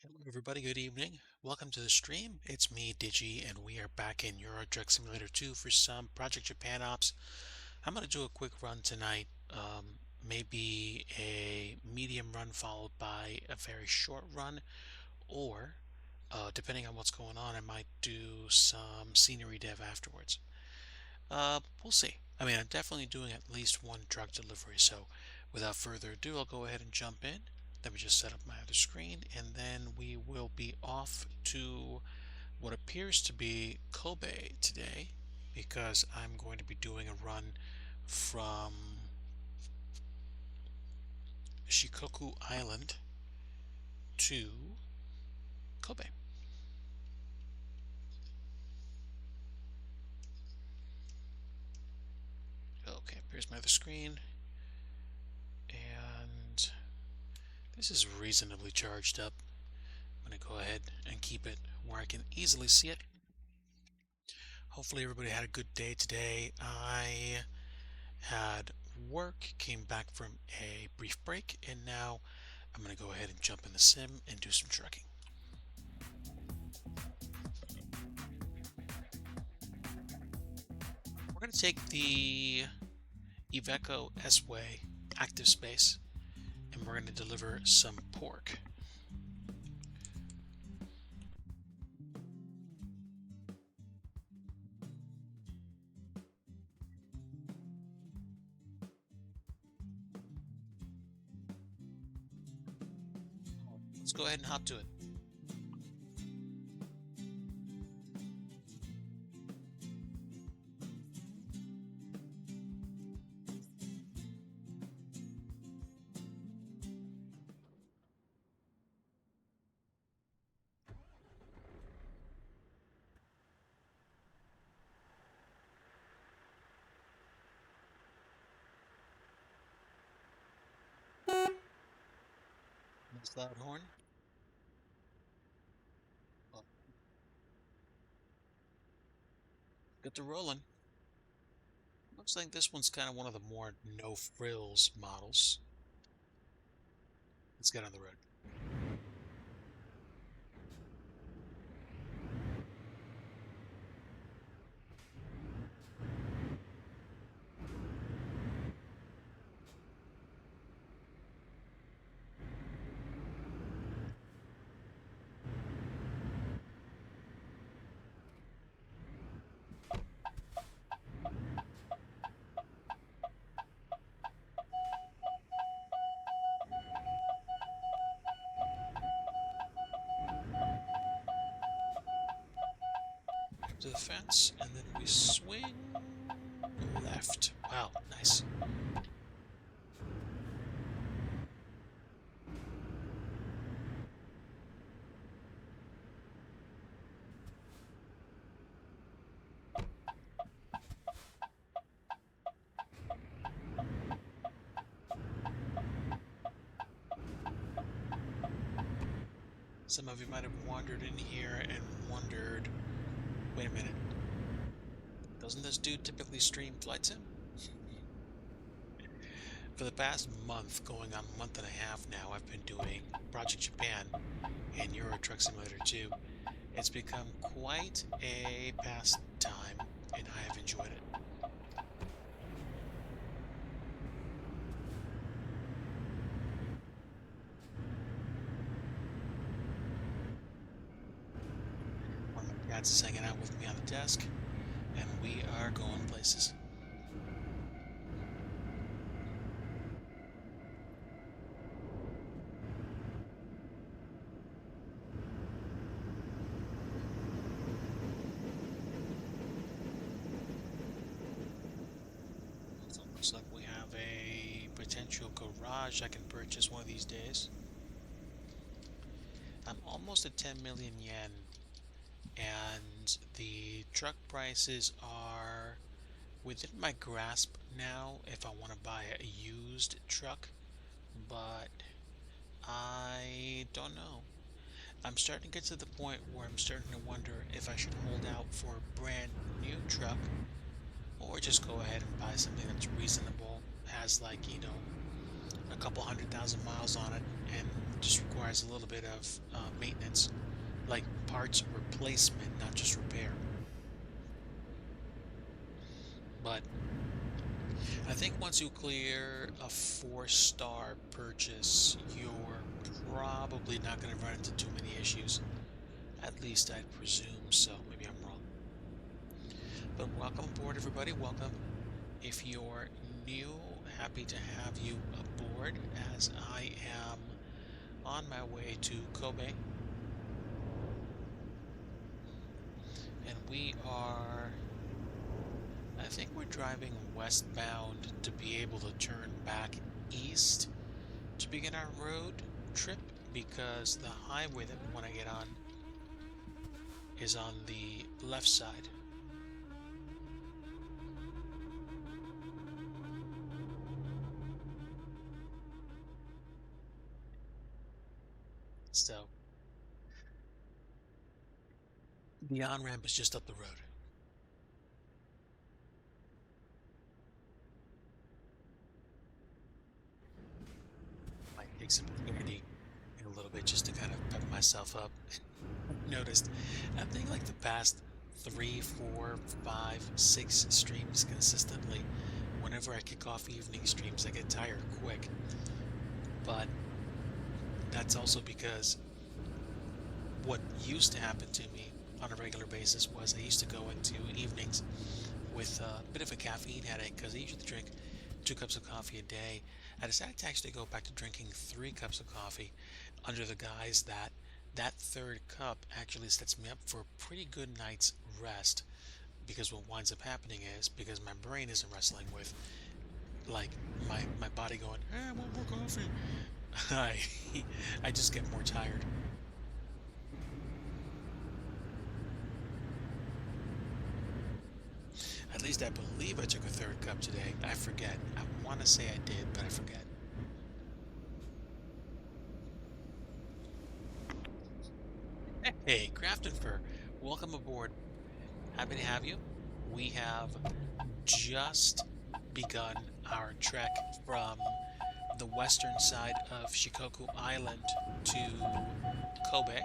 Hello, everybody. Good evening. Welcome to the stream. It's me, Digi, and we are back in Euro Truck Simulator 2 for some Project Japan ops. I'm going to do a quick run tonight, maybe a medium run followed by a very short run, or depending on what's going on, I might do some scenery dev afterwards. We'll see. I mean, I'm definitely doing at least one truck delivery, so without further ado, I'll go ahead and jump in. Let me just set up my other screen, and then we will be off to what appears to be Kobe today, because I'm going to be doing a run from Shikoku Island to Kobe. Okay, here's my other screen, and this is reasonably charged up. I'm going to go ahead and keep it where I can easily see it. Hopefully everybody had a good day today. I had work, came back from a brief break, and now I'm going to go ahead and jump in the sim and do some trucking. We're going to take the Iveco S-Way active space, and we're going to deliver some pork. Let's go ahead and hop to it. Nice loud horn. Well, get to rolling. Looks like this one's kind of one of the more no frills models. Let's get on the road. To the fence, and then we swing left. Wow, nice. Some of you might have wandered in here and wondered, wait a minute, doesn't this dude typically stream flight sim? For the past month, going on a month and a half now, I've been doing Project Japan and Euro Truck Simulator 2. It's become quite a pastime, and I have enjoyed it. One of my cats is hanging out with me on the desk, and we are going places. So it looks like we have a potential garage I can purchase one of these days. I'm almost at 10 million yen, and the truck prices are within my grasp now if I want to buy a used truck, but I don't know. I'm starting to get to the point where I'm starting to wonder if I should hold out for a brand new truck or just go ahead and buy something that's reasonable, has like, a couple 100,000 miles on it, and just requires requires a little bit of maintenance, like parts replacement, not just repair. But I think once you clear a 4-star purchase, you're probably not going to run into too many issues. At least I'd presume so. Maybe I'm wrong. But welcome aboard, everybody. Welcome. If you're new, happy to have you aboard as I am on my way to Kobe. And I think we're driving westbound to be able to turn back east to begin our road trip because the highway that we want to get on is on the left side. So the on-ramp is just up the road. Might take some candy in a little bit just to kind of pep myself up. Noticed, I think like the past 3, 4, 5, 6 streams consistently, whenever I kick off evening streams, I get tired quick. But that's also because what used to happen to me on a regular basis was I used to go into evenings with a bit of a caffeine headache because I usually drink 2 cups of coffee a day. I decided to actually go back to drinking 3 cups of coffee under the guise that that third cup actually sets me up for a pretty good night's rest. Because what winds up happening is because my brain isn't wrestling with like my body going, hey, I want more coffee. I I just get more tired. At least I believe I took a third cup today. I forget. I want to say I did, but I forget. Hey, Crafton Fur, welcome aboard. Happy to have you. We have just begun our trek from the western side of Shikoku Island to Kobe,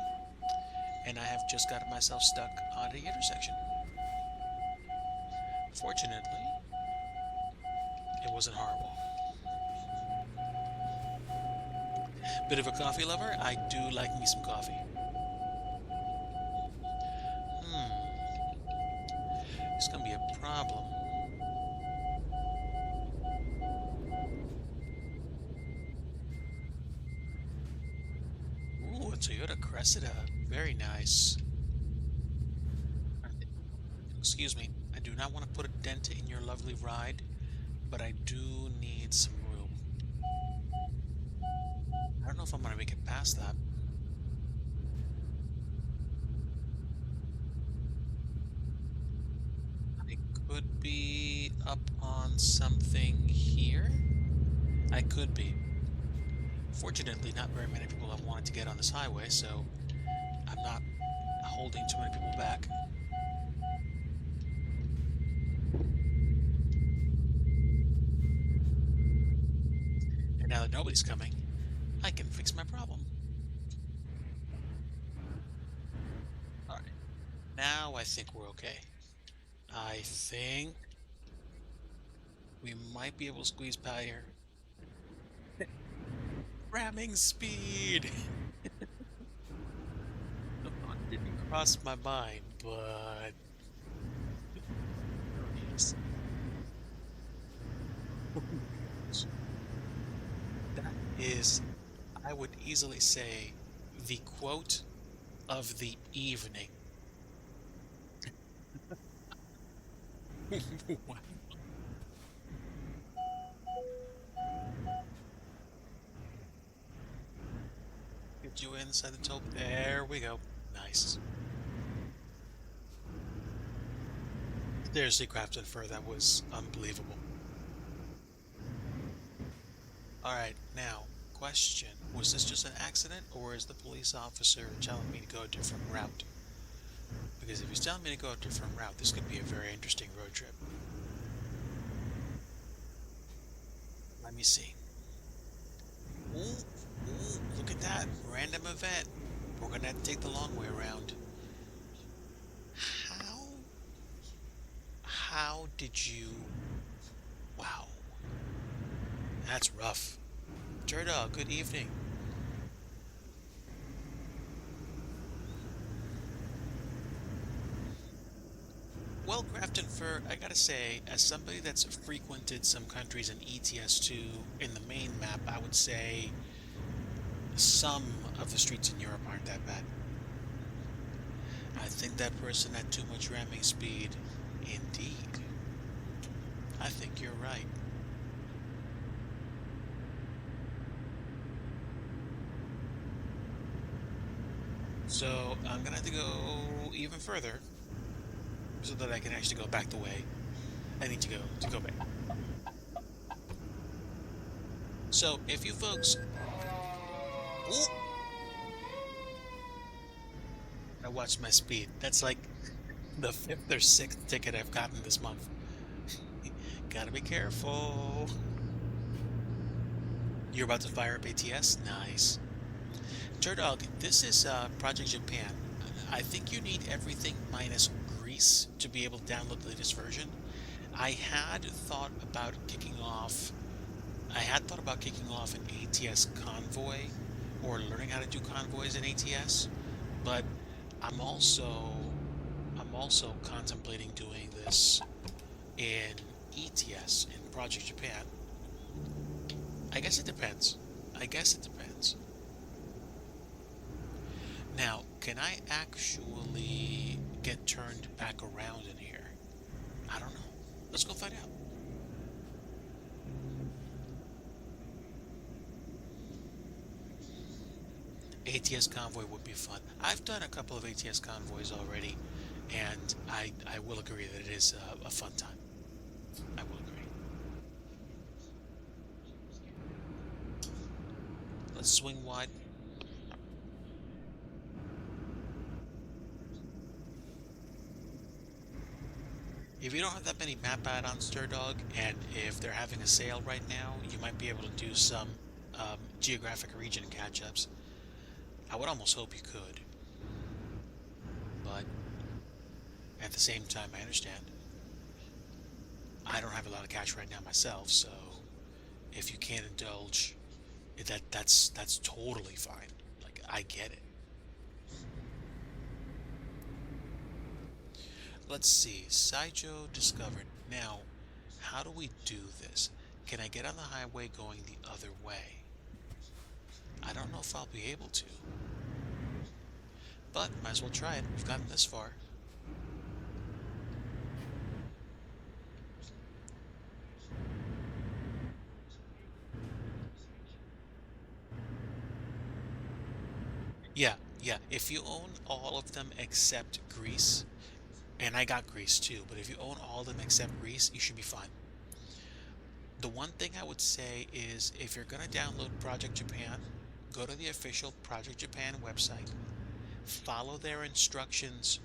and I have just gotten myself stuck on the intersection. Fortunately, it wasn't horrible. Bit of a coffee lover? I do like me some coffee. Hmm, it's gonna be a problem. Ooh, a Toyota Cressida. Very nice. Excuse me. I do not want to put a dent in your lovely ride, but I do need some room. I don't know if I'm gonna make it past that. I could be up on something here. I could be. Fortunately, not very many people have wanted to get on this highway, so I'm not holding too many people back. And now that nobody's coming, I can fix my problem. All right. Now I think we're okay. I think we might be able to squeeze by here. Ramming speed! The thought didn't cross my mind, but there it is. Oh my gosh. That is, I would easily say, the quote of the evening. Wow. Get you inside the toll. There we go. Nice. Seriously, Crafted Fur, that was unbelievable. Alright, now, question. Was this just an accident, or is the police officer telling me to go a different route? Because if he's telling me to go a different route, this could be a very interesting road trip. Let me see. Ooh, Ooh, look at that. Random event. We're gonna have to take the long way around. How how did you wow. That's rough. Turtle, good evening. Well, Grafton Fur, I gotta say, as somebody that's frequented some countries in ETS2 in the main map, I would say some of the streets in Europe aren't that bad. I think that person had too much ramming speed. Indeed. I think you're right. So I'm gonna have to go even further so that I can actually go back the way I need to go back. So if you folks, ooh, I watched my speed. That's like the fifth or sixth ticket I've gotten this month. Gotta be careful. You're about to fire up ATS? Nice. Turdog, this is Project Japan. I think you need everything minus Greece to be able to download the latest version. I had thought about kicking off I had thought about kicking off an ATS convoy or learning how to do convoys in ATS, but I'm also I'm also contemplating doing this in ETS in Project Japan. I guess it depends. I guess it depends. Now, can I actually get turned back around in here? I don't know. Let's go find out. ATS convoy would be fun. I've done a couple of ATS convoys already, and I will agree that it is a fun time. I will agree. Let's swing wide. If you don't have that many map add-ons, Stir Dog, and if they're having a sale right now, you might be able to do some geographic region catch-ups. I would almost hope you could, but at the same time, I understand. I don't have a lot of cash right now myself, so if you can't indulge, that's totally fine. Like I get it. Let's see. Saijo discovered. Now, how do we do this? Can I get on the highway going the other way? I don't know if I'll be able to, but might as well try it. We've gotten this far. Yeah, yeah. If you own all of them except Greece, and I got Greece too, but if you own all of them except Greece, you should be fine. The one thing I would say is if you're going to download Project Japan, go to the official Project Japan website, follow their instructions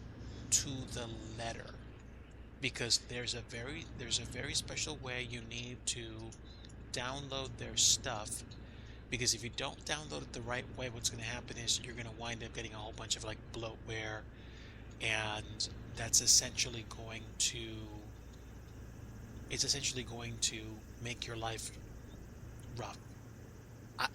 to the letter because there's a very special way you need to download their stuff because if you don't download it the right way, what's going to happen is you're going to wind up getting a whole bunch of like bloatware, and that's essentially going to it's essentially going to make your life rough.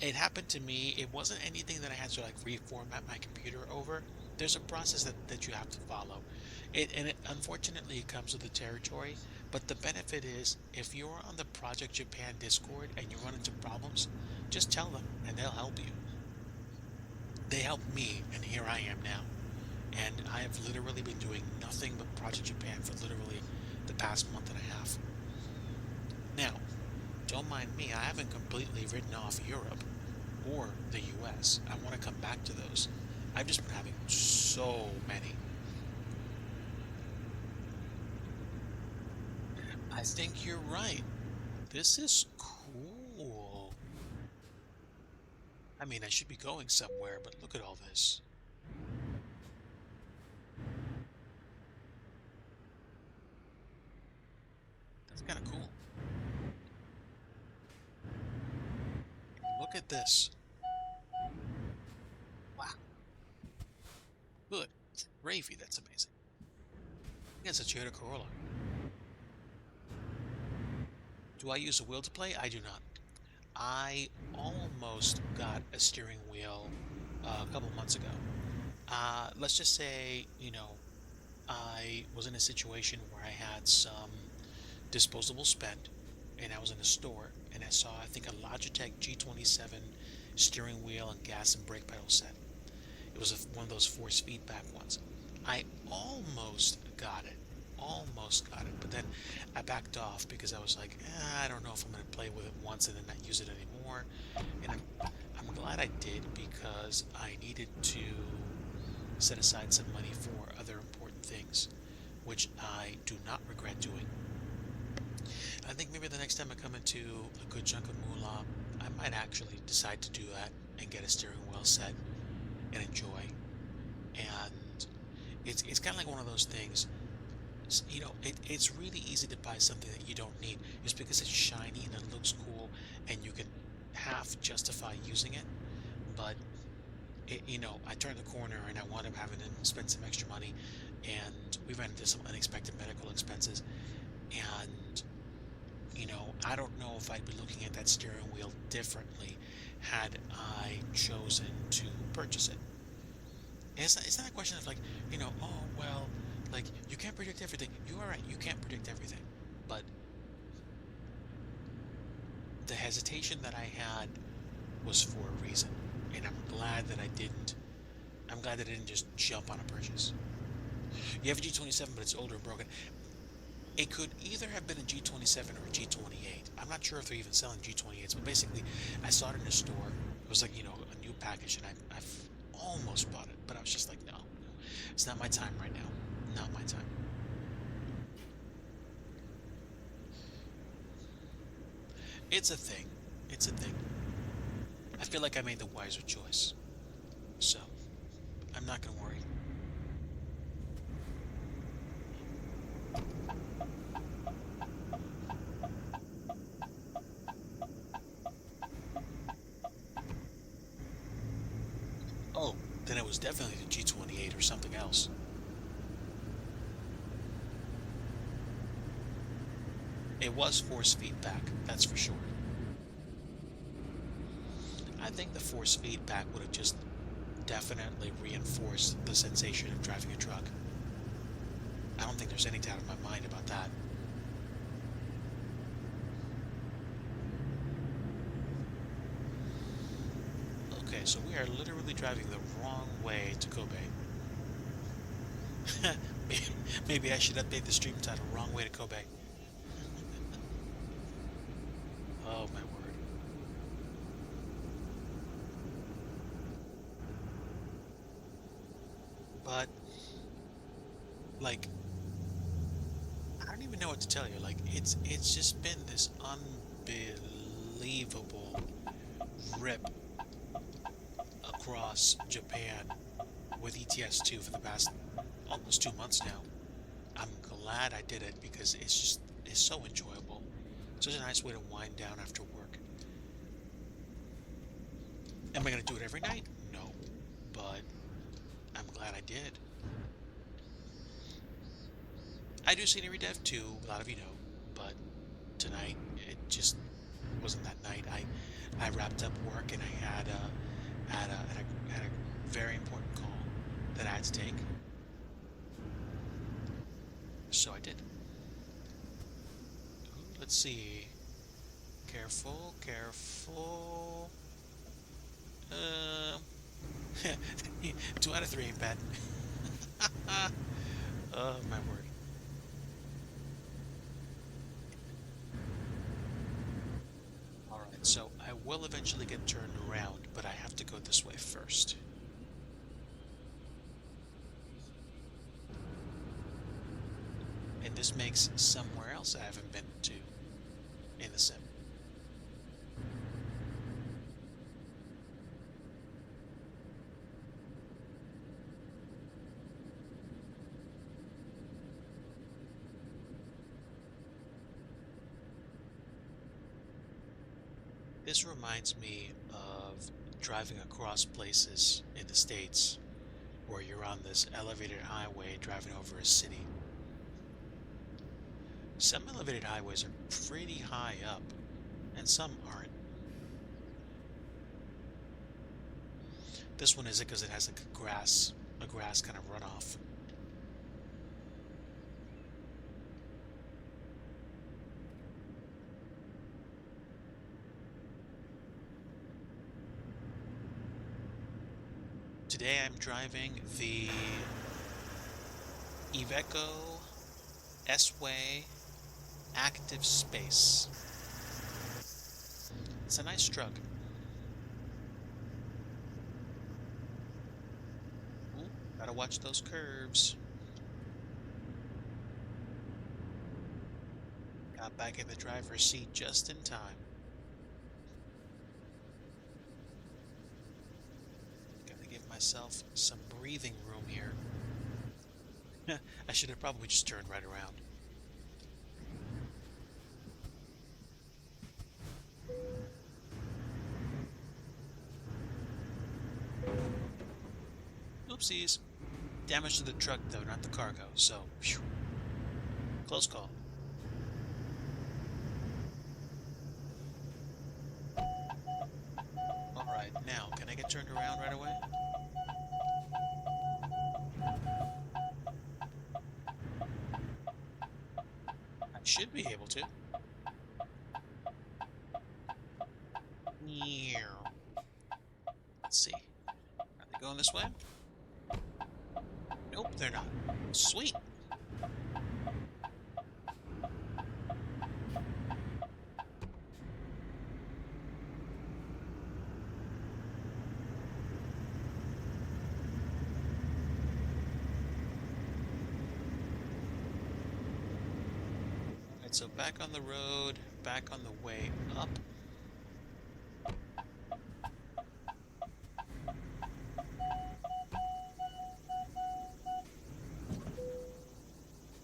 It happened to me. It wasn't anything that I had to like reformat my computer over. There's a process that you have to follow. Unfortunately it comes with the territory, but the benefit is if you're on the Project Japan Discord and you run into problems, just tell them and they'll help you. They helped me and here I am now. And I have literally been doing nothing but Project Japan for literally the past month and a half. Now, don't mind me, I haven't completely written off Europe or the US. I want to come back to those. I've just been having so many. I think you're right. This is cool. I mean, I should be going somewhere, but look at all this. That's kind of cool. Look at this. gravy. That's amazing. Yes, a Toyota Corolla. Do I use a wheel to play? I do not. I almost got a steering wheel a couple months ago. Let's just say, I was in a situation where I had some disposable spend, and I was in a store and I saw, I think, a Logitech G27 steering wheel and gas and brake pedal set. It was one of those force feedback ones. I almost got it, but then I backed off because I was like, I don't know if I'm going to play with it once and then not use it anymore. And I'm glad I did because I needed to set aside some money for other important things, which I do not regret doing. I think maybe the next time I come into a good chunk of moolah, I might actually decide to do that and get a steering wheel set and enjoy. And it's kind of like one of those things. It's really easy to buy something that you don't need just because it's shiny and it looks cool and you can half justify using it. But I turned the corner and I wound up having to spend some extra money, and we ran into some unexpected medical expenses. And I don't know if I'd be looking at that steering wheel differently had I chosen to purchase it. And it's not a question of like, oh, well, like, you can't predict everything. You are right, you can't predict everything. But the hesitation that I had was for a reason. And I'm glad that I didn't just jump on a purchase. You have a G27, but it's older and broken. It could either have been a G27 or a G28. I'm not sure if they're even selling G28s, but basically, I saw it in a store. It was like, a new package, and I've almost bought it, but I was just like, no, it's not my time right now. Not my time. It's a thing. It's a thing. I feel like I made the wiser choice. So, I'm not going to worry. Oh, then it was definitely the G28 or something else. It was force feedback, that's for sure. I think the force feedback would have just definitely reinforced the sensation of driving a truck. I don't think there's any doubt in my mind about that. Okay, so we are literally driving the wrong way to Kobe. Maybe I should update the stream title, Wrong Way to Kobe. Oh my word. But, like, I don't even know what to tell you. Like, it's just been this unbelievable rip across Japan with ETS2 for the past almost 2 months now. I'm glad I did it because it's so enjoyable. Such a nice way to wind down after work. Am I gonna do it every night? No, but I'm glad I did. I do scenery dev too, a lot of you know, but tonight it just wasn't that night. I wrapped up work and I had a very important call that I had to take, so I did. Ooh, let's see. Careful, careful. Uh, 2 out of 3 ain't bad. Oh my word. All right, so I will eventually get turned around, but I have to go this way first. And this makes somewhere else I haven't been to in the sim. This reminds me of driving across places in the States or you're on this elevated highway driving over a city. Some elevated highways are pretty high up, and some aren't. This one isn't because it has like a grass kind of runoff. Today I'm driving the Iveco S-Way Active Space. It's a nice truck. Ooh, gotta watch those curves. Got back in the driver's seat just in time. Gotta give myself some breathing room here. I should have probably just turned right around. Oopsies. Damage to the truck though, not the cargo, so phew, close call. Alright, now, can I get turned around right away? I should be able to. Meow. Let's see. Are they going this way? Nope, they're not. Sweet. Alright, so back on the road, back on the way up.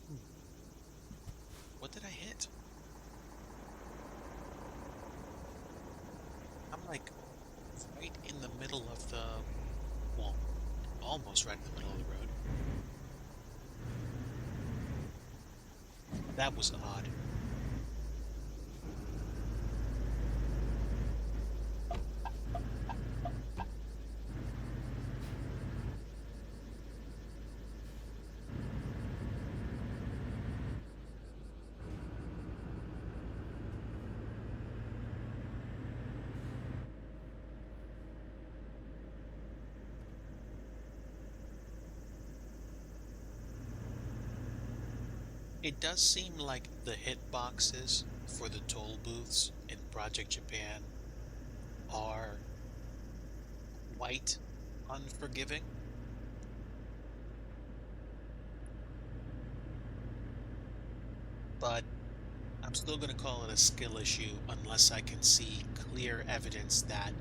Hmm, what did I hit? I'm like right in the middle of the, well, almost right in the middle of the road. That was odd. It does seem like the hitboxes for the toll booths in Project Japan are quite unforgiving. But I'm still going to call it a skill issue unless I can see clear evidence that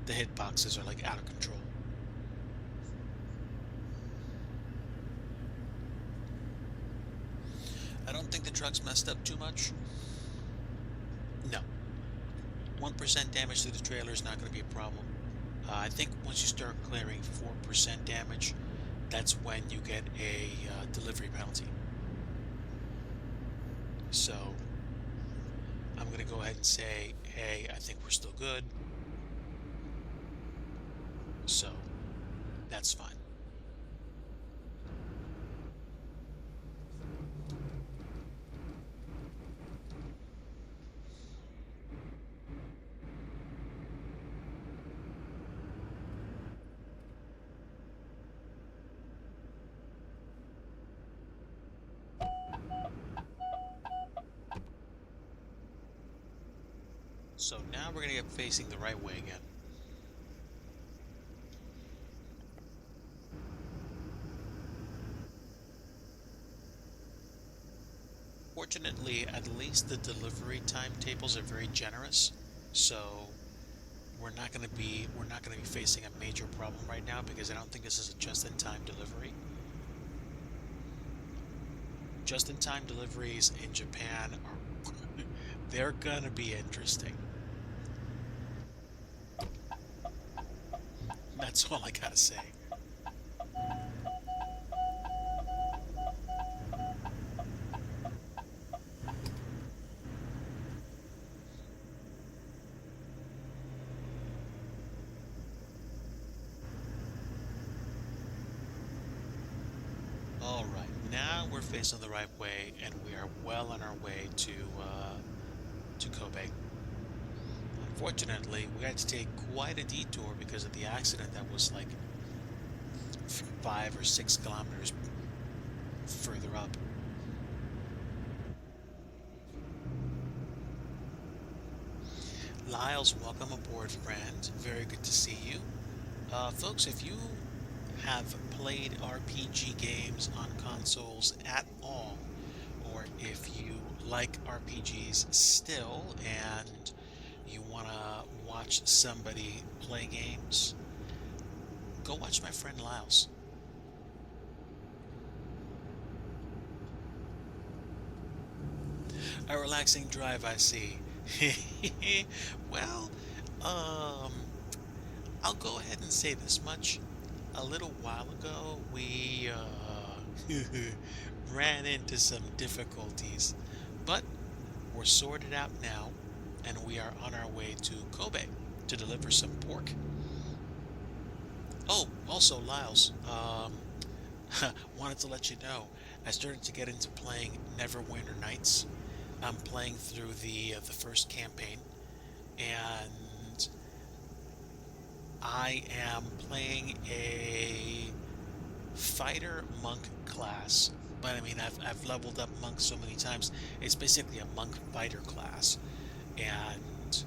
the hitboxes are like out of control. I don't think the truck's messed up too much. No. 1% damage to the trailer is not going to be a problem. I think once you start clearing 4% damage, that's when you get a delivery penalty. So I'm going to go ahead and say, hey, I think we're still good. So that's fine. So now we're going to get facing the right way again. Fortunately, at least the delivery timetables are very generous, so we're not going to be facing a major problem right now because I don't think this is a just-in-time delivery. Just-in-time deliveries in Japan are they're gonna be interesting. That's all I gotta say. now we're facing the right way, and we are well on our way to Kobe. Unfortunately, we had to take quite a detour because of the accident that was like 5 or 6 kilometers further up. Lyles, welcome aboard, friend. Very good to see you. Folks, if you have played RPG games on consoles at all, or if you like RPGs still and you want to watch somebody play games, go watch my friend Lyles. A relaxing drive, I see. Well, um, I'll go ahead and say this much. A little while ago, we ran into some difficulties, but we're sorted out now, and we are on our way to Kobe to deliver some pork. Oh, also, Lyles, wanted to let you know I started to get into playing Neverwinter Nights. I'm playing through the first campaign, and I am playing a fighter monk class. But I mean, I've leveled up monk so many times. It's basically a monk fighter class, and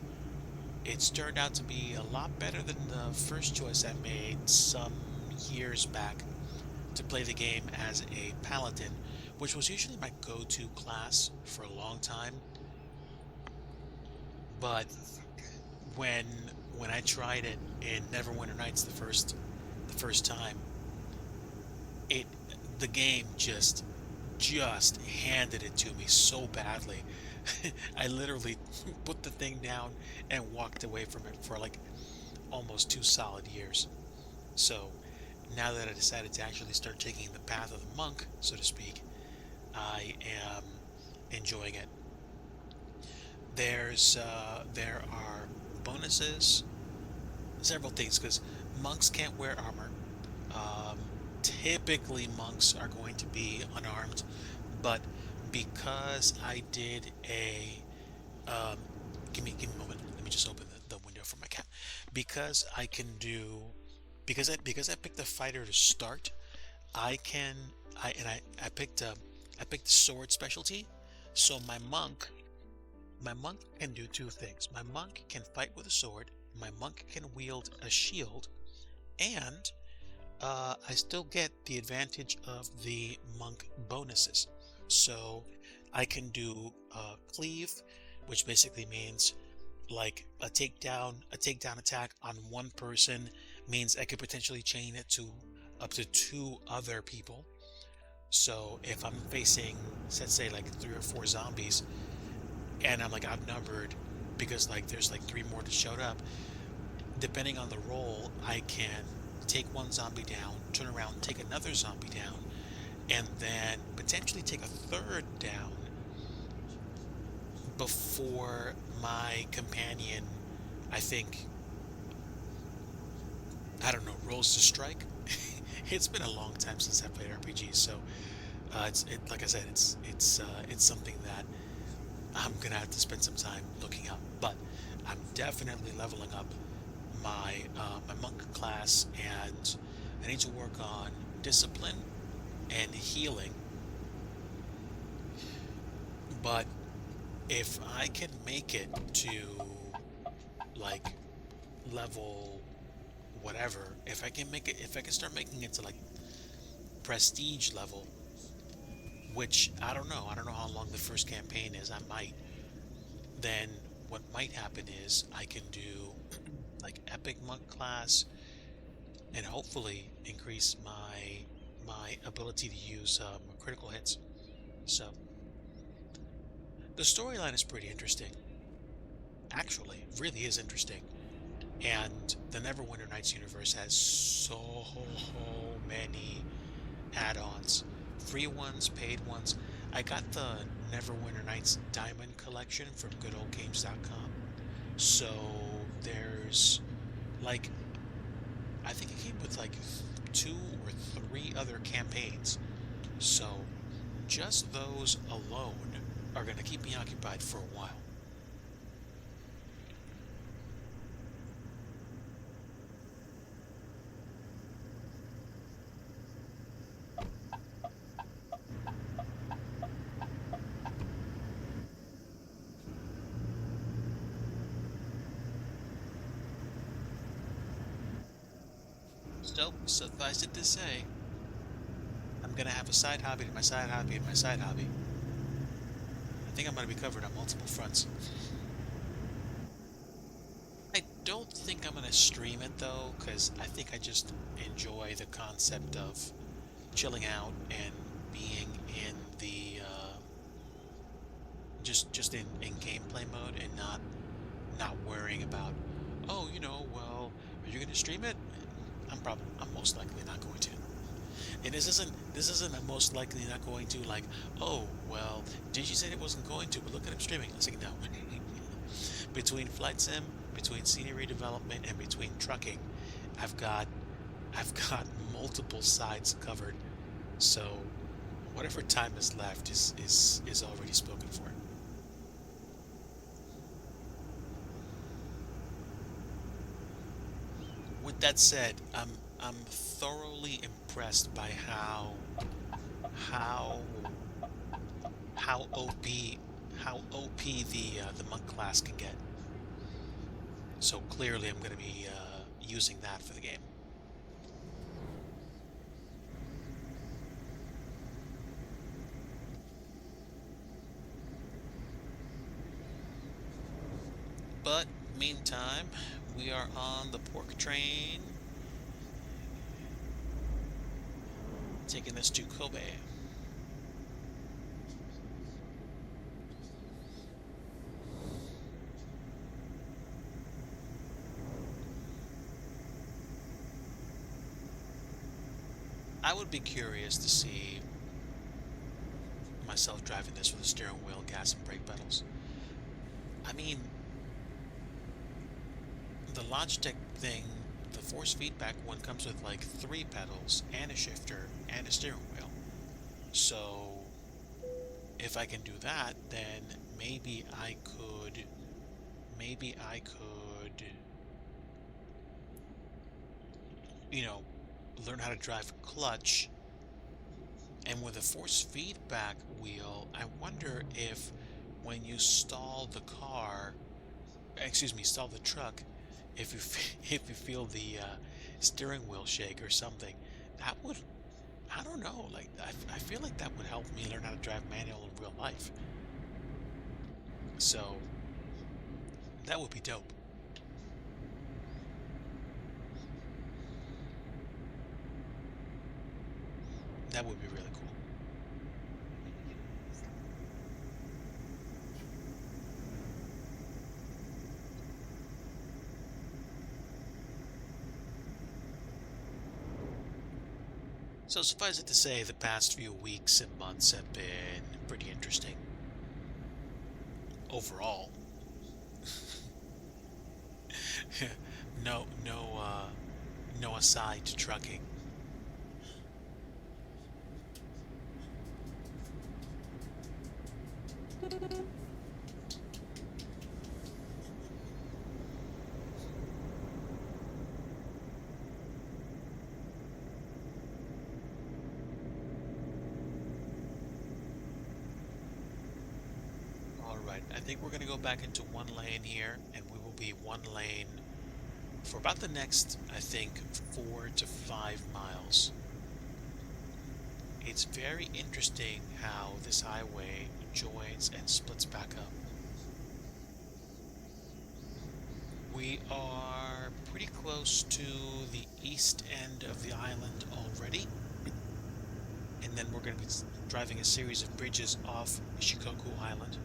it's turned out to be a lot better than the first choice I made some years back to play the game as a paladin, which was usually my go-to class for a long time. But when I tried it in Neverwinter Nights the first time, it the game just handed it to me so badly. I literally put the thing down and walked away from it for like almost 2 solid years. So now that I decided to actually start taking the path of the monk, so to speak, I am enjoying it. There are bonuses, several things, because monks can't wear armor. Um, Typically, monks are going to be unarmed, but because I did a um, give me a moment. Let me just open the window for my cat. Because I can do because I picked a fighter to start. I can I and I picked the sword specialty. So my monk can do two things. My monk can fight with a sword. My monk can wield a shield, and I still get the advantage of the monk bonuses. So I can do cleave, which basically means like a takedown attack on one person means I could potentially chain it to up to two other people. So if I'm facing, let's say, like 3 or 4 zombies, and I'm like outnumbered because like there's like three more that showed up, depending on the role, I can take one zombie down, turn around, take another zombie down, and then potentially take a third down before my companion, I think, I don't know, rolls to strike. It's been a long time since I played RPGs, so like I said, it's something that I'm gonna have to spend some time looking up. But I'm definitely leveling up my monk class, and I need to work on discipline and healing. But if I can make it to like level whatever, if I can start making it to like prestige level, which I don't know how long the first campaign is, I might, then what might happen is I can do like epic monk class and hopefully increase my ability to use critical hits. So the storyline is pretty interesting. Actually, it really is interesting. And the Neverwinter Nights universe has so many add-ons, free ones, paid ones. I got the Neverwinter Nights Diamond Collection from goodoldgames.com. So there's like I think it came with like two or three other campaigns. So just those alone are going to keep me occupied for a while. So, suffice it to say, I'm going to have a side hobby to my side hobby and my side hobby. I think I'm going to be covered on multiple fronts. I don't think I'm going to stream it though, because I think I just enjoy the concept of chilling out and being in the just in gameplay mode and not worrying about, oh, well, are you going to stream it? I'm most likely not going to. And this isn't a most likely not going to, like, oh, well, did you say it wasn't going to, but look at him streaming. It's like, no. Between flight sim, between scenery development, and between trucking, I've got I've got multiple sides covered. So whatever time is left is already spoken for. With that said, I'm thoroughly impressed by how how OP how OP the monk class can get. So clearly, I'm going to be using that for the game. But meantime, we are on the pork train, taking us to Kobe. I would be curious to see myself driving this with a steering wheel, gas, and brake pedals. I mean, the Logitech thing, the force feedback one comes with like three pedals and a shifter and a steering wheel. So if I can do that, then maybe I could, you know, learn how to drive clutch. And with a force feedback wheel, I wonder if when you stall the car, excuse me, stall the truck, if you if you feel the steering wheel shake or something, that would, I don't know, like I feel like that would help me learn how to drive manual in real life. So that would be dope. That would be really cool. So suffice it to say, the past few weeks and months have been pretty interesting overall. No aside to trucking. All right, I think we're going to go back into one lane here, and we will be one lane for about the next, I think, 4 to 5 miles. It's very interesting how this highway joins and splits back up. We are pretty close to the east end of the island already, and then we're going to be driving a series of bridges off Shikoku Island,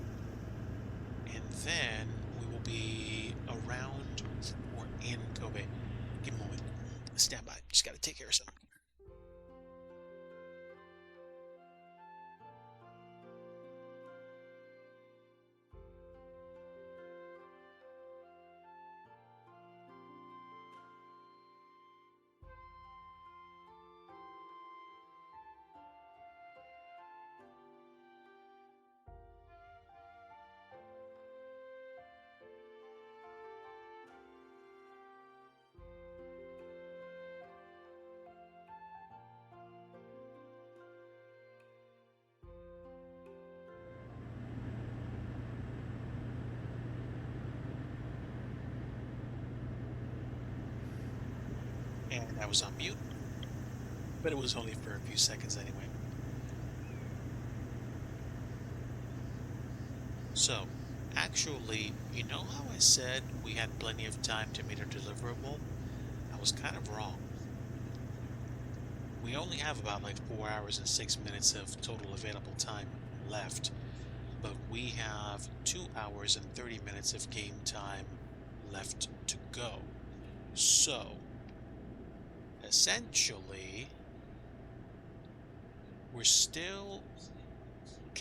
and then we will be around or in Kobe. Give me a moment. Stand by. Just got to take care of something. and I was on mute, but it was only for a few seconds anyway. So, actually, you know how I said we had plenty of time to meet our deliverable? I was kind of wrong. We only have about like 4 hours and 6 minutes of total available time left, but we have 2 hours and 30 minutes of game time left to go. So, essentially, we're still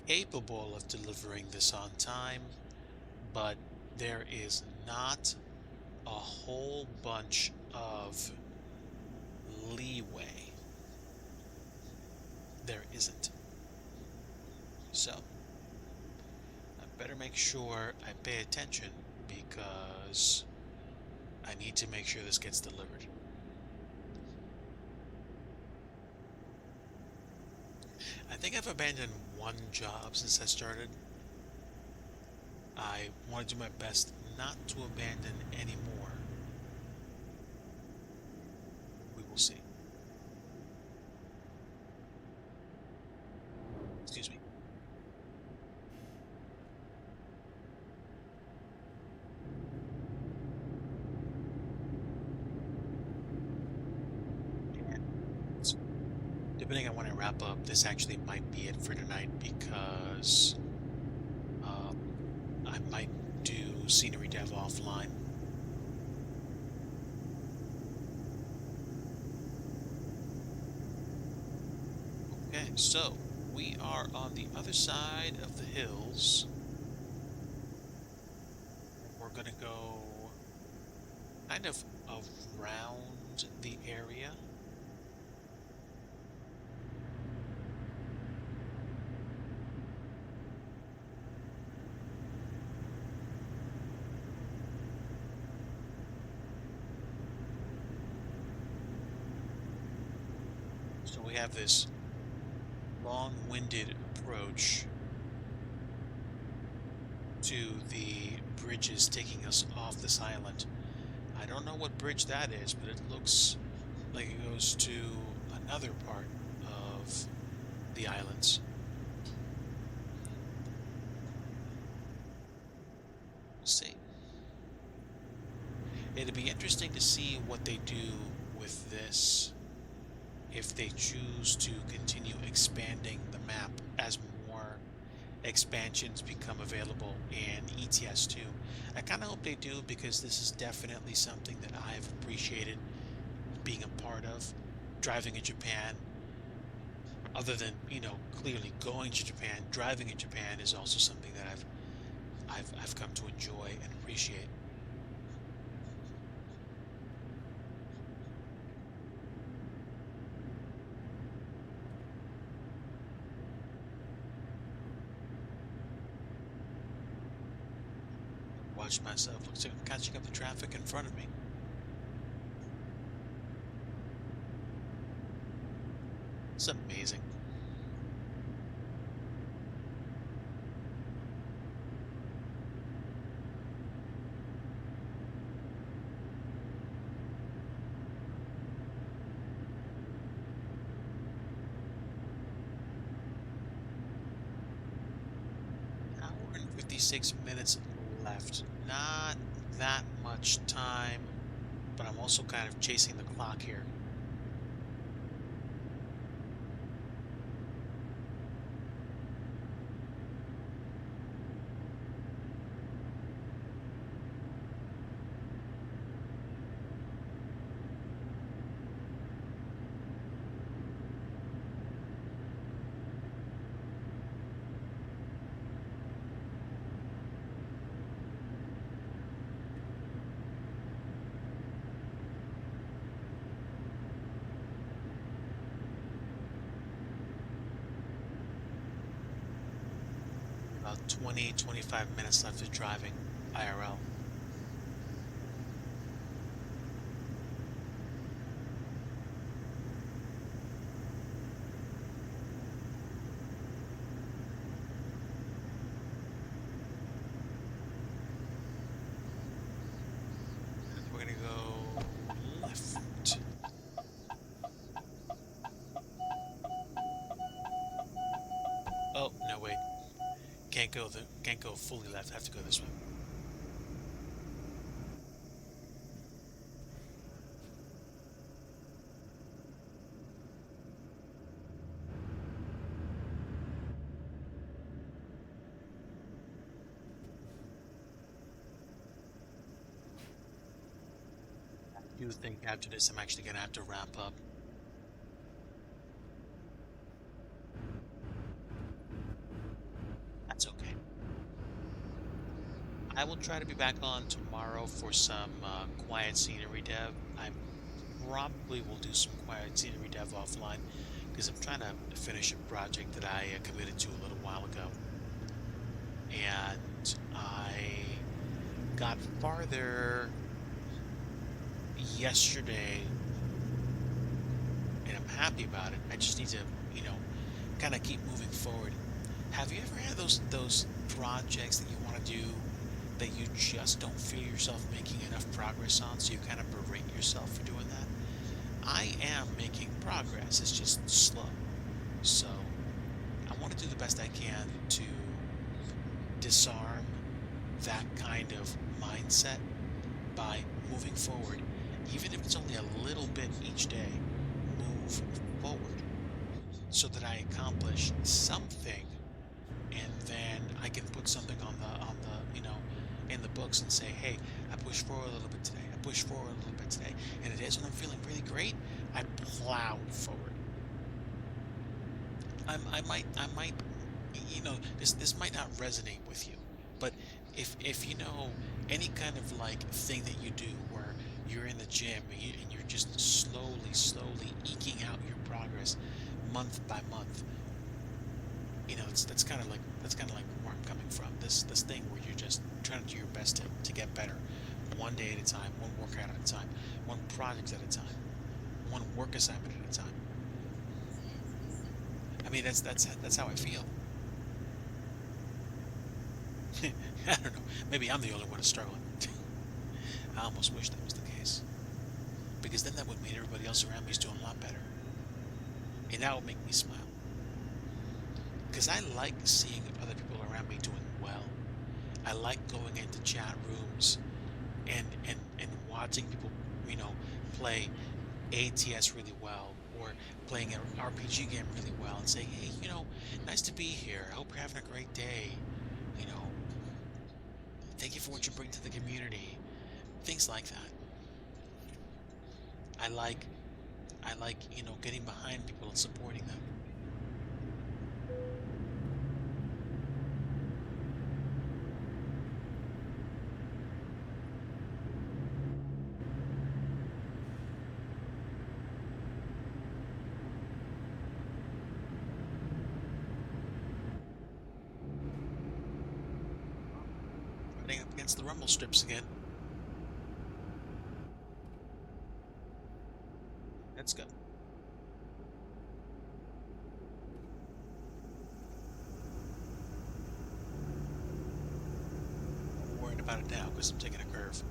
capable of delivering this on time, but there is not a whole bunch of leeway. There isn't. So, I better make sure I pay attention because I need to make sure this gets delivered. I think I've abandoned one job since I started. I want to do my best not to abandon any more. We will see. Excuse me. And depending on when I wrap up, this actually might be it for tonight because um, I might do scenery dev offline. Okay, so we are on the other side of the hills. We're gonna go kind of around the area. So we have this long-winded approach to the bridges taking us off this island. I don't know what bridge that is, but it looks like it goes to another part of the islands. We'll see. It'd be interesting to see what they do with this if they choose to continue expanding the map as more expansions become available in ETS2. I kind of hope they do because this is definitely something that I've appreciated being a part of. Driving in Japan, other than, clearly going to Japan, driving in Japan is also something that I've come to enjoy and appreciate. Watch myself. Looks like I'm catching up the traffic in front of me. It's amazing. Hour and 56 minutes left. Not that much time, but I'm also kind of chasing the clock here. About 20, 25 minutes left of driving IRL. We're gonna go left. Oh, no, wait. Can't go fully left. I have to go this way. I do think after this, I'm actually gonna have to wrap up. That's okay. I will try to be back on tomorrow for some quiet scenery dev. I probably will do some quiet scenery dev offline because I'm trying to finish a project that I committed to a little while ago. And I got farther yesterday and I'm happy about it. I just need to, you know, kind of keep moving forward. Have you ever had those projects that you want to do that you just don't feel yourself making enough progress on, so you kind of berate yourself for doing that? I am making progress. It's just slow. So I want to do the best I can to disarm that kind of mindset by moving forward, even if it's only a little bit each day. Move forward so that I accomplish something, and then I can put something on the in the books and say, hey, I pushed forward a little bit today. I pushed forward a little bit today. And it is when I'm feeling really great, I plowed forward. I might, this might not resonate with you, but if you know any kind of like thing that you do where you're in the gym and you're just slowly eking out your progress month by month, that's kind of like where I'm coming from. This thing where you're just trying to do your best to get better, one day at a time, one workout at a time, one project at a time, one work assignment at a time. I mean, that's how I feel. I don't know. Maybe I'm the only one who's struggling. I almost wish that was the case, because then that would mean everybody else around me is doing a lot better, and that would make me smile. Because I like seeing other people around me doing well. I like going into chat rooms and watching people, play ATS really well, or playing an RPG game really well, and saying, hey, nice to be here. I hope you're having a great day. You know, thank you for what you bring to the community. Things like that. I like getting behind people and supporting them. Running up against the rumble strips again. Let's go. I'm worried about it now because I'm taking a curve.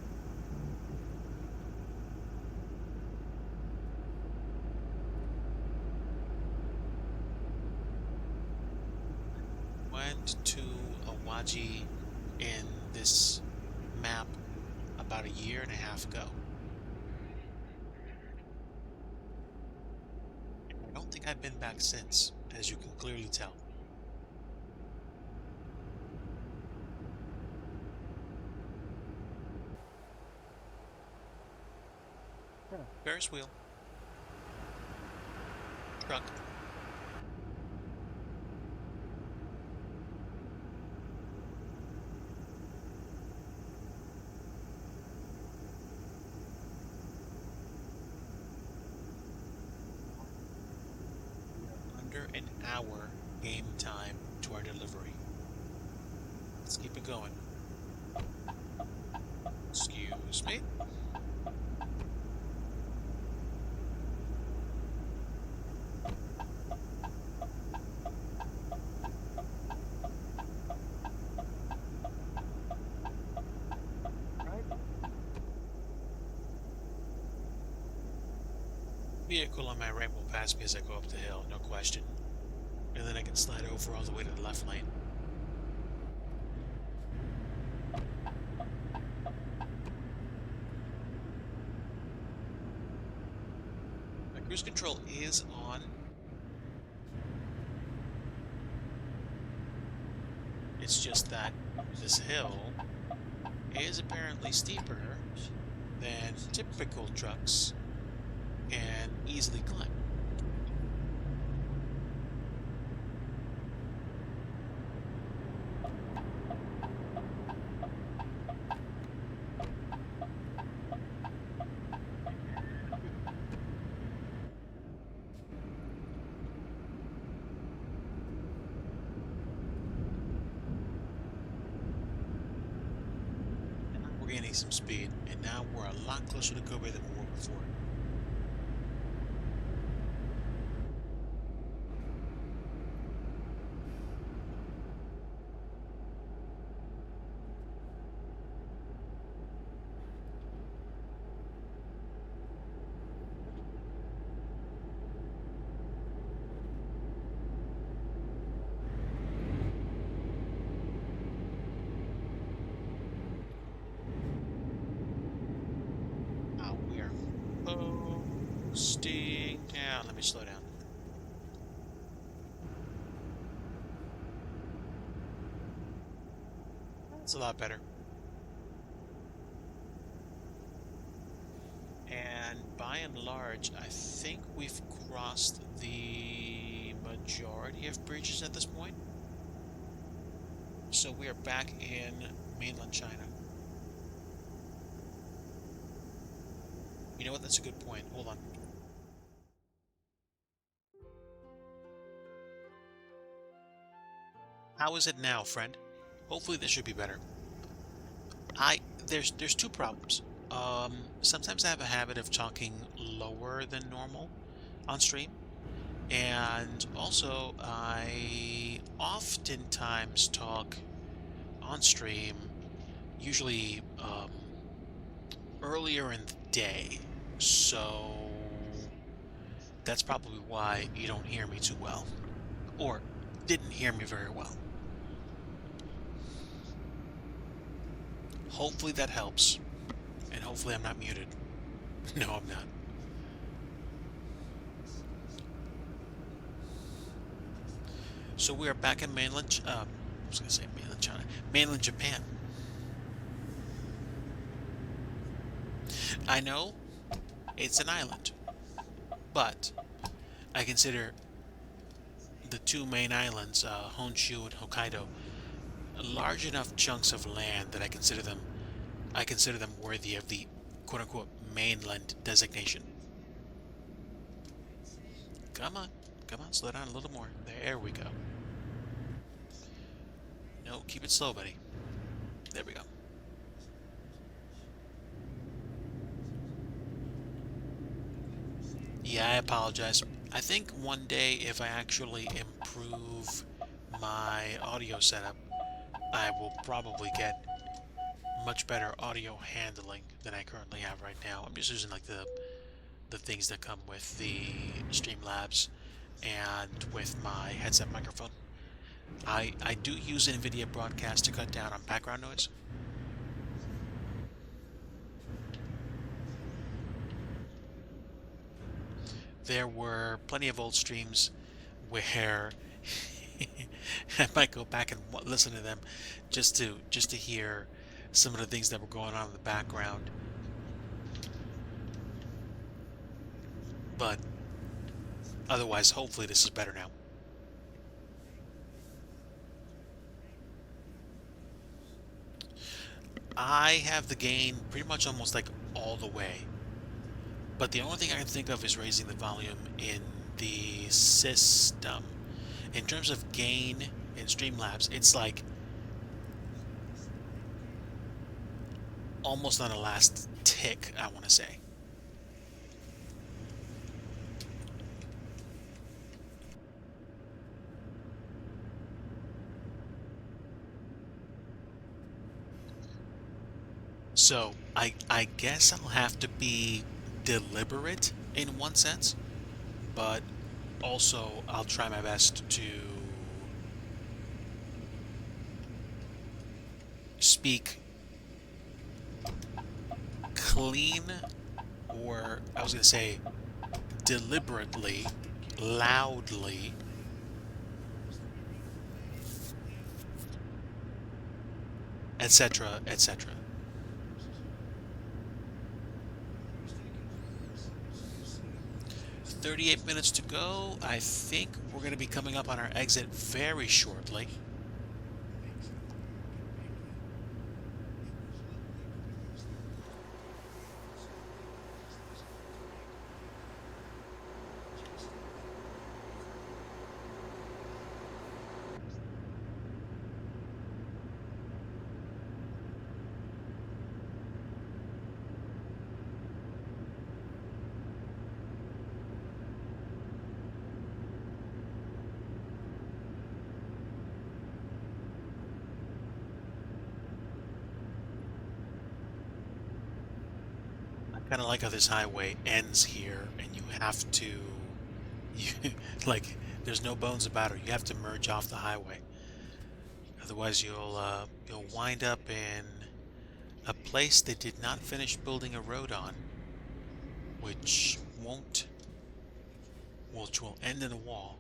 Went to Awaji in this map about a year and a half ago. I don't think I've been back since, as you can clearly tell. Ferris wheel, truck. Under an hour game time to our delivery. Let's keep it going. Excuse me. Vehicle on my right will pass me as I go up the hill, no question. and then I can slide over all the way to the left lane. My cruise control is on. It's just that this hill is apparently steeper than typical trucks can easily climb. Now we're gaining some speed, and now we're a lot closer to Kobe than we were before. Now we are coasting down. Let me slow down. That's a lot better. And by and large, I think we've crossed the majority of bridges at this point. So we are back in mainland China. You know what? That's a good point. Hold on. How is it now, friend? Hopefully this should be better. I there's two problems. Sometimes I have a habit of talking lower than normal on stream, and also I oftentimes talk on stream, usually earlier in the day. So that's probably why you don't hear me too well, or didn't hear me very well. Hopefully that helps, and hopefully I'm not muted. No, I'm not. So we are back in mainland. I was gonna say mainland China, mainland Japan. I know it's an island, but I consider the two main islands, Honshu and Hokkaido, large enough chunks of land that I consider them worthy of the quote unquote mainland designation. Come on, come on, slow down a little more. There we go. No, keep it slow, buddy. There we go. Yeah, I apologize. I think one day if I actually improve my audio setup, I will probably get much better audio handling than I currently have right now. I'm just using like the things that come with the Streamlabs and with my headset microphone. I do use NVIDIA Broadcast to cut down on background noise. There were plenty of old streams where I might go back and listen to them just to hear some of the things that were going on in the background. But otherwise, hopefully this is better now. I have the gain pretty much almost like all the way. But the only thing I can think of is raising the volume in the system. In terms of gain in Streamlabs, it's like almost on a last tick, I want to say. So I guess I'll have to be deliberate in one sense, but Also, I'll try my best to speak clean, or I was going to say deliberately, loudly, etc., etc. 38 minutes to go. I think we're going to be coming up on our exit very shortly. I kind of like how this highway ends here, and you have to, you, like, there's no bones about it. You have to merge off the highway. Otherwise, you'll wind up in a place they did not finish building a road on, which won't, which will end in a wall.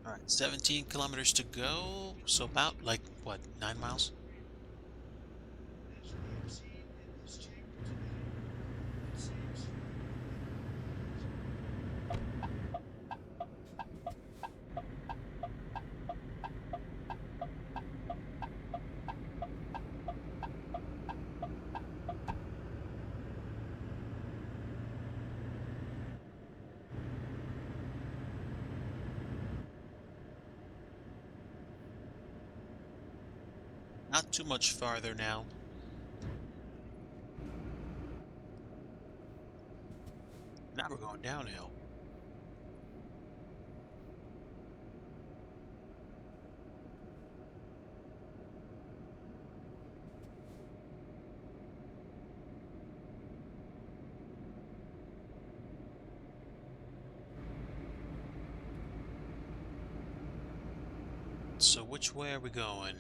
All right, 17 kilometers to go. So about like what, 9 miles? Not too much farther now. Now we're going downhill. So which way are we going?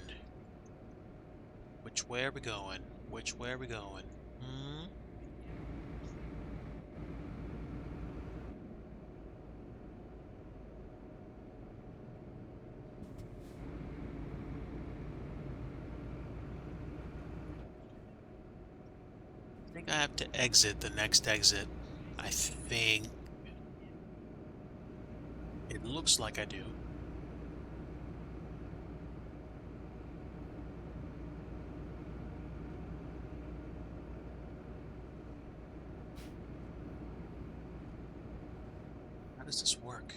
Which way are we going? Which way are we going? Hmm? I think I have to exit the next exit. I think it looks like I do. How does this work?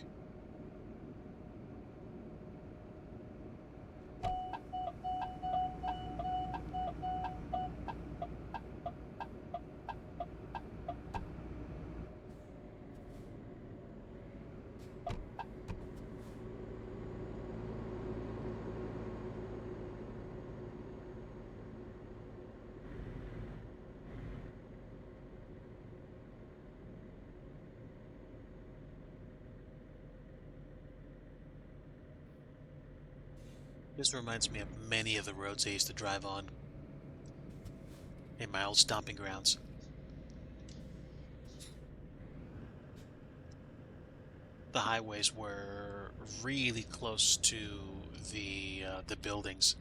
This reminds me of many of the roads I used to drive on in my old stomping grounds. The highways were really close to the buildings.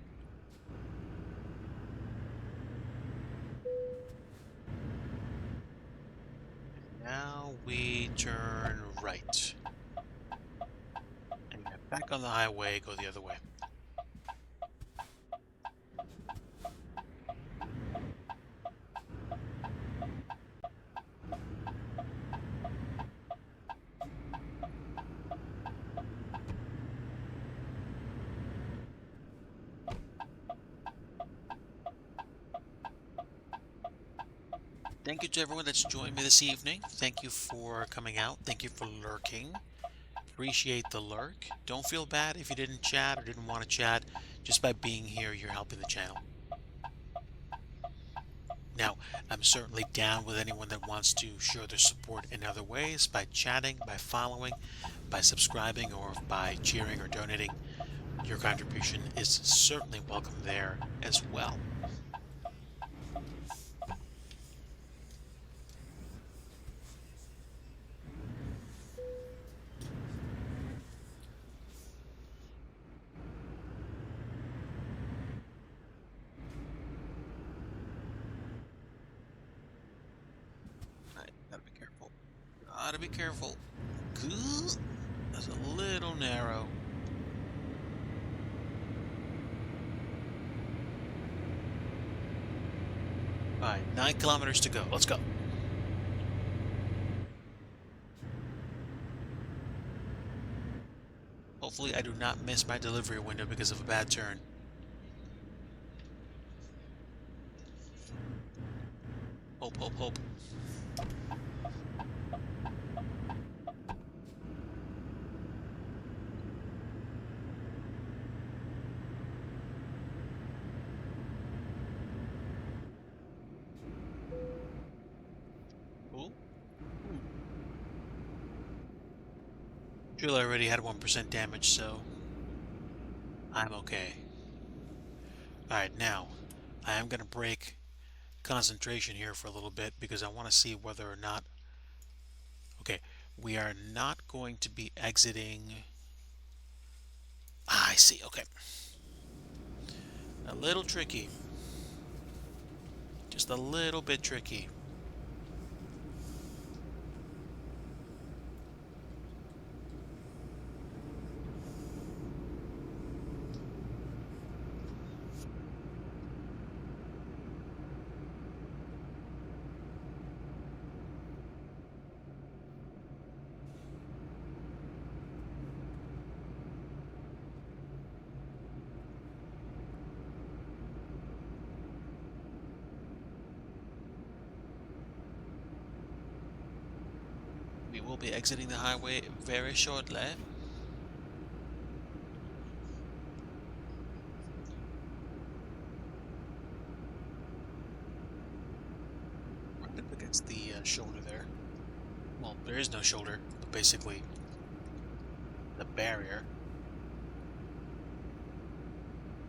Now we turn right. And get back on the highway, go the other way. Thank you to everyone that's joined me this evening. Thank you for coming out. Thank you for lurking. Appreciate the lurk. Don't feel bad if you didn't chat or didn't want to chat. Just by being here, you're helping the channel. Now, I'm certainly down with anyone that wants to show their support in other ways by chatting, by following, by subscribing, or by cheering or donating. Your contribution is certainly welcome there as well. Right, gotta be careful. Gotta be careful. That's a little narrow. All right, 9 kilometers to go. Let's go. Hopefully, I do not miss my delivery window because of a bad turn. Hope, hope, hope. Ooh. Drill already had 1% damage, so I'm okay. Alright, now, I am going to break concentration here for a little bit because I want to see whether or not... Okay, we are not going to be exiting... I see, okay. A little tricky. Just a little bit tricky. We will be exiting the highway very shortly. Right up against the shoulder there. Well, there is no shoulder, but basically the barrier.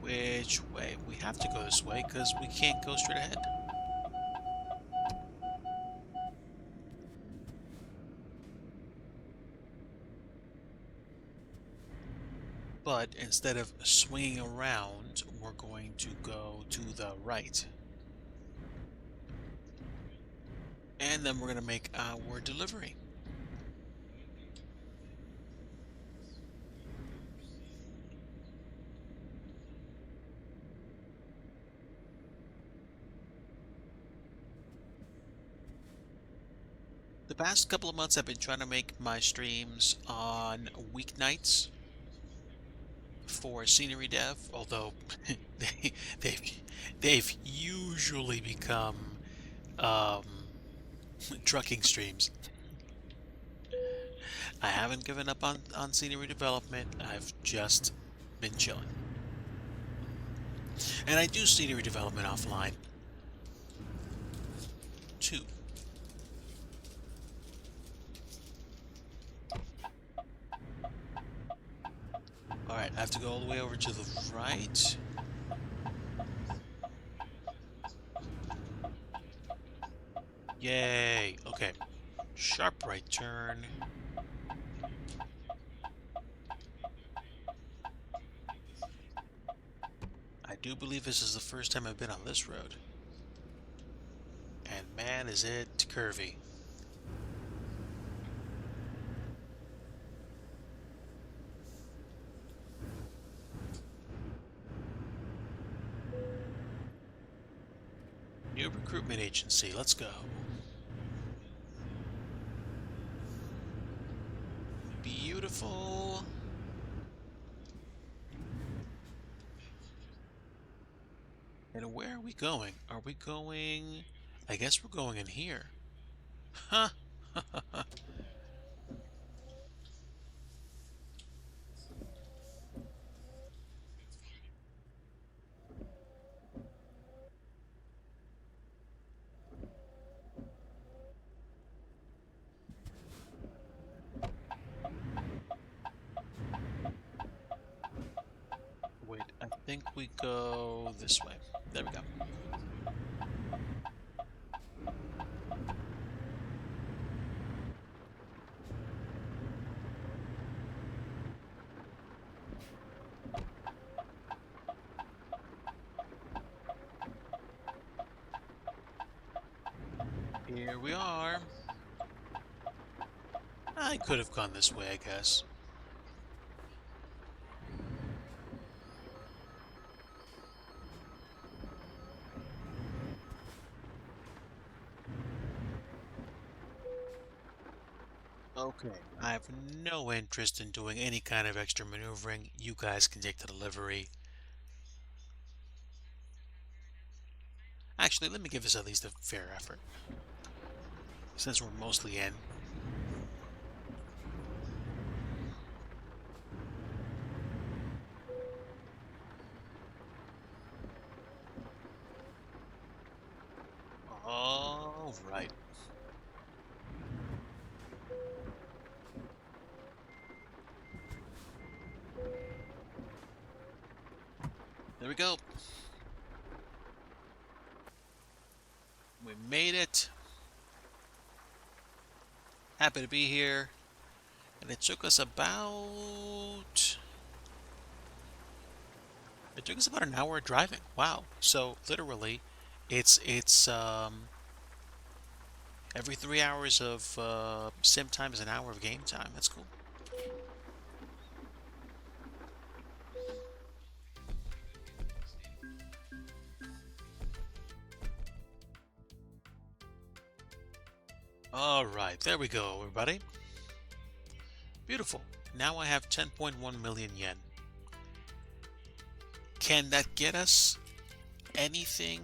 Which way? We have to go this way because we can't go straight ahead. But instead of swinging around, we're going to go to the right. And then we're going to make our delivery. The past couple of months I've been trying to make my streams on weeknights for scenery dev, although they, they've, they've usually become um, trucking streams. I haven't given up on scenery development. I've just been chilling. And I do scenery development offline too. Alright, I have to go all the way over to the right. Yay! Okay. Sharp right turn. I do believe this is the first time I've been on this road. And man, is it curvy. New recruitment agency, let's go. Beautiful. And where are we going? Are we going... I guess we're going in here. Huh. Wait, I think we go this way. There we go. Here we are. I could have gone this way, I guess. Okay, I have no interest in doing any kind of extra maneuvering. You guys can take the delivery. Actually, let me give this at least a fair effort, since we're mostly in. All right, there we go. We made it. Happy to be here. And it took us about an hour driving. Wow. So literally, it's every 3 hours of sim time is an hour of game time. That's cool. All right, there we go, everybody. Beautiful. Now I have 10.1 million yen. Can that get us anything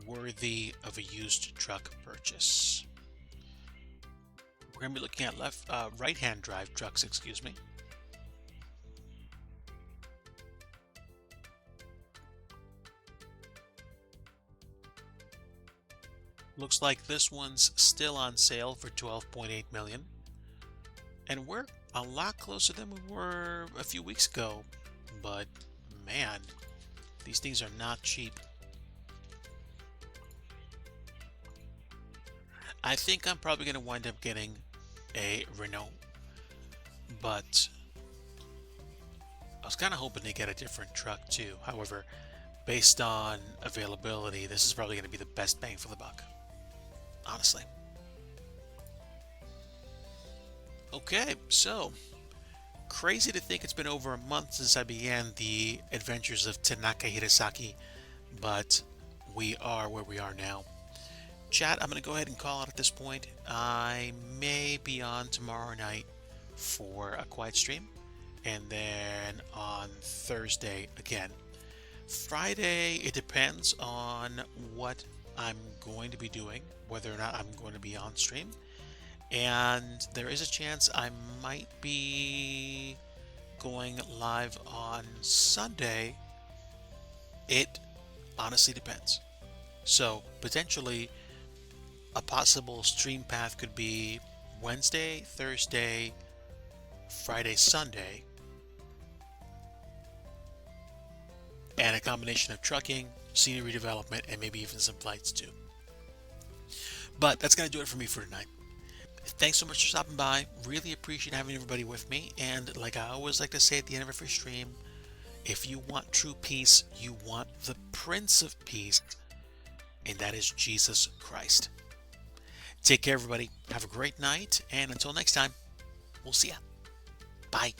worthy of a used truck purchase? We're gonna be looking at right-hand drive trucks, excuse me. Looks like this one's still on sale for 12.8 million. And we're a lot closer than we were a few weeks ago. But man, these things are not cheap. I think I'm probably going to wind up getting a Renault, but I was kind of hoping to get a different truck too. However, based on availability, this is probably going to be the best bang for the buck, honestly. Okay, so crazy to think it's been over a month since I began the adventures of Tanaka Hirasaki, but we are where we are now. Chat, I'm going to go ahead and call it at this point. I may be on tomorrow night for a quiet stream, and then on Thursday again. Friday, it depends on what I'm going to be doing, whether or not I'm going to be on stream. And there is a chance I might be going live on Sunday. It honestly depends. So, potentially, a possible stream path could be Wednesday, Thursday, Friday, Sunday, and a combination of trucking, scenery development, and maybe even some flights too. But that's going to do it for me for tonight. Thanks so much for stopping by. Really appreciate having everybody with me. And like I always like to say at the end of every stream, if you want true peace, you want the Prince of Peace, and that is Jesus Christ. Take care, everybody. Have a great night. And until next time, we'll see ya. Bye.